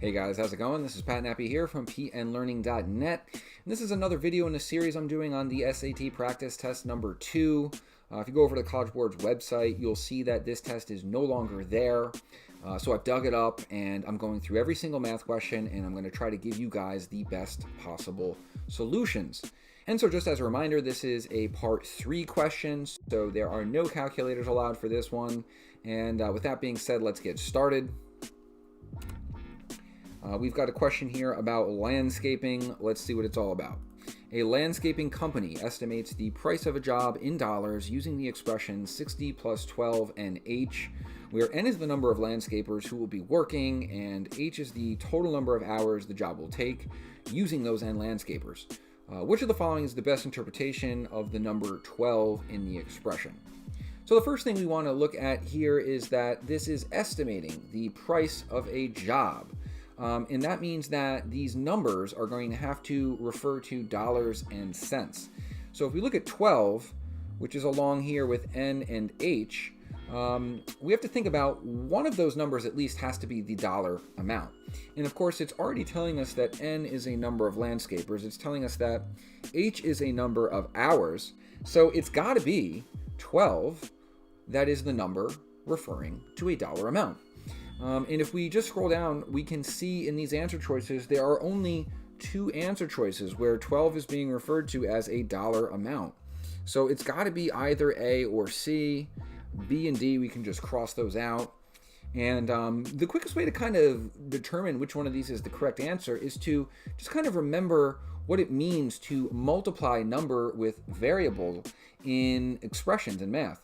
Hey guys, how's it going? This is Pat Nappy here from PNLearning.net. And this is another video in a series I'm doing on the SAT practice test number 2. If you go over to the College Board's website, you'll see that this test is no longer there. So I've dug it up and I'm going through every single math question and I'm going to try to give you guys the best possible solutions. And so just as a reminder, this is a part 3 question, so there are no calculators allowed for this one. And with that being said, let's get started. We've got a question here about landscaping. Let's see what it's all about. A landscaping company estimates the price of a job in dollars using the expression 60 plus 12 and H, where N is the number of landscapers who will be working and H is the total number of hours the job will take using those N landscapers. Which of the following is the best interpretation of the number 12 in the expression? So the first thing we want to look at here is that this is estimating the price of a job. And that means that these numbers are going to have to refer to dollars and cents. So if we look at 12, which is along here with N and H, we have to think about one of those numbers at least has to be the dollar amount. And of course, it's already telling us that N is a number of landscapers. It's telling us that H is a number of hours. So it's got to be 12. That is the number referring to a dollar amount. And if we just scroll down, we can see in these answer choices, there are only 2 answer choices where 12 is being referred to as a dollar amount. So it's got to be either A or C. B and D, we can just cross those out. And the quickest way to kind of determine which one of these is the correct answer is to just kind of remember what it means to multiply number with variable in expressions in math.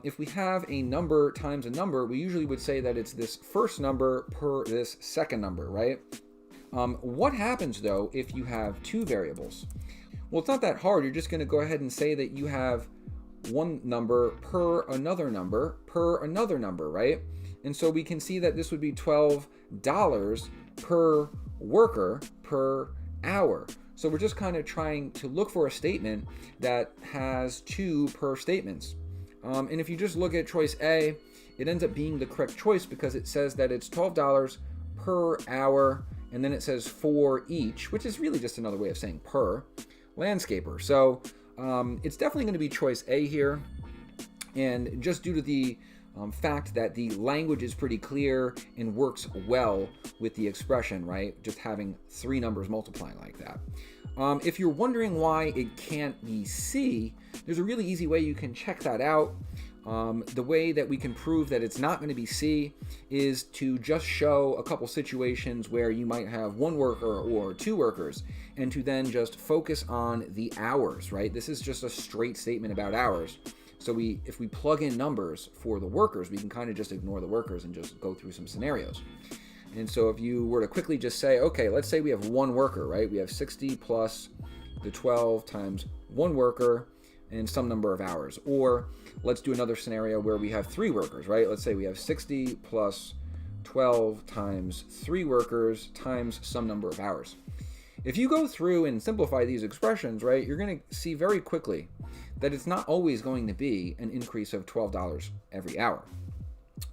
If we have a number times a number, we usually would say that it's this first number per this second number, right? What happens though if you have 2 variables? Well, it's not that hard. You're just going to go ahead and say that you have one number per another number, right? And so we can see that this would be $12 per worker per hour. So we're just kind of trying to look for a statement that has 2 per statements. And if you just look at choice A, it ends up being the correct choice because it says that it's $12 per hour, and then it says for each, which is really just another way of saying per landscaper. So it's definitely going to be choice A here. And just due to the fact that the language is pretty clear and works well with the expression, right? Just having 3 numbers multiplying like that. If you're wondering why it can't be C, there's a really easy way you can check that out. The way that we can prove that it's not going to be C is to just show a couple situations where you might have 1 worker or 2 workers, and to then just focus on the hours, right? This is just a straight statement about hours. So if we plug in numbers for the workers, we can kind of just ignore the workers and just go through some scenarios. And so if you were to quickly just say, okay, let's say we have 1 worker, right? We have 60 plus the 12 times 1 worker and some number of hours. Or let's do another scenario where we have 3 workers, right? Let's say we have 60 plus 12 times 3 workers times some number of hours. If you go through and simplify these expressions, right, you're going to see very quickly that it's not always going to be an increase of $12 every hour.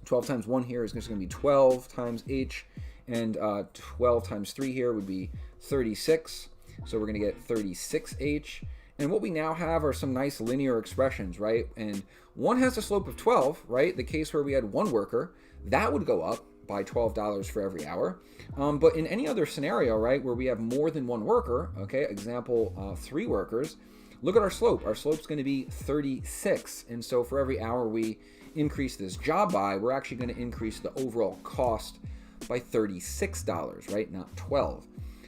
12 times 1 here is just going to be 12 times H, and 12 times 3 here would be 36. So we're going to get 36H. And what we now have are some nice linear expressions, right? And one has a slope of 12, right? The case where we had 1 worker, that would go up by $12 for every hour. But in any other scenario, right, where we have more than 1 worker, okay, example, 3 workers, look at our slope. Our slope's going to be 36. And so for every hour we increase this job by, we're actually going to increase the overall cost by $36, right? Not 12.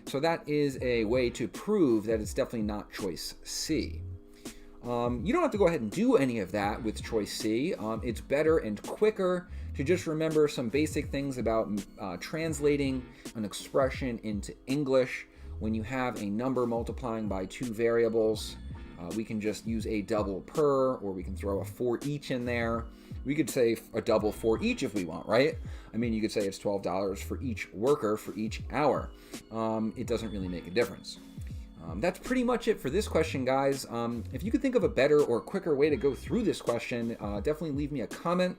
So that is a way to prove that it's definitely not choice C. You don't have to go ahead and do any of that with choice C. It's better and quicker to just remember some basic things about translating an expression into English. When you have a number multiplying by 2 variables, we can just use a double per, or we can throw a for each in there. We could say a double for each if we want, right? I mean, you could say it's $12 for each worker for each hour. It doesn't really make a difference. That's pretty much it for this question, guys. If you could think of a better or quicker way to go through this question, definitely leave me a comment.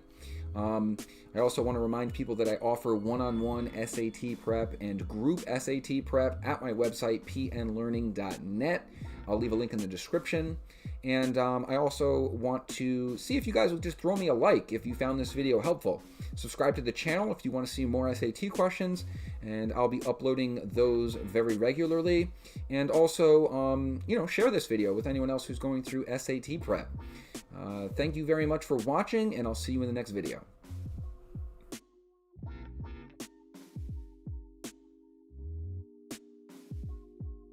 I also want to remind people that I offer one-on-one SAT prep and group SAT prep at my website, PNLearning.net. I'll leave a link in the description. And I also want to see if you guys would just throw me a like if you found this video helpful. Subscribe to the channel if you want to see more SAT questions, and I'll be uploading those very regularly. And also, share this video with anyone else who's going through SAT prep. Thank you very much for watching, and I'll see you in the next video.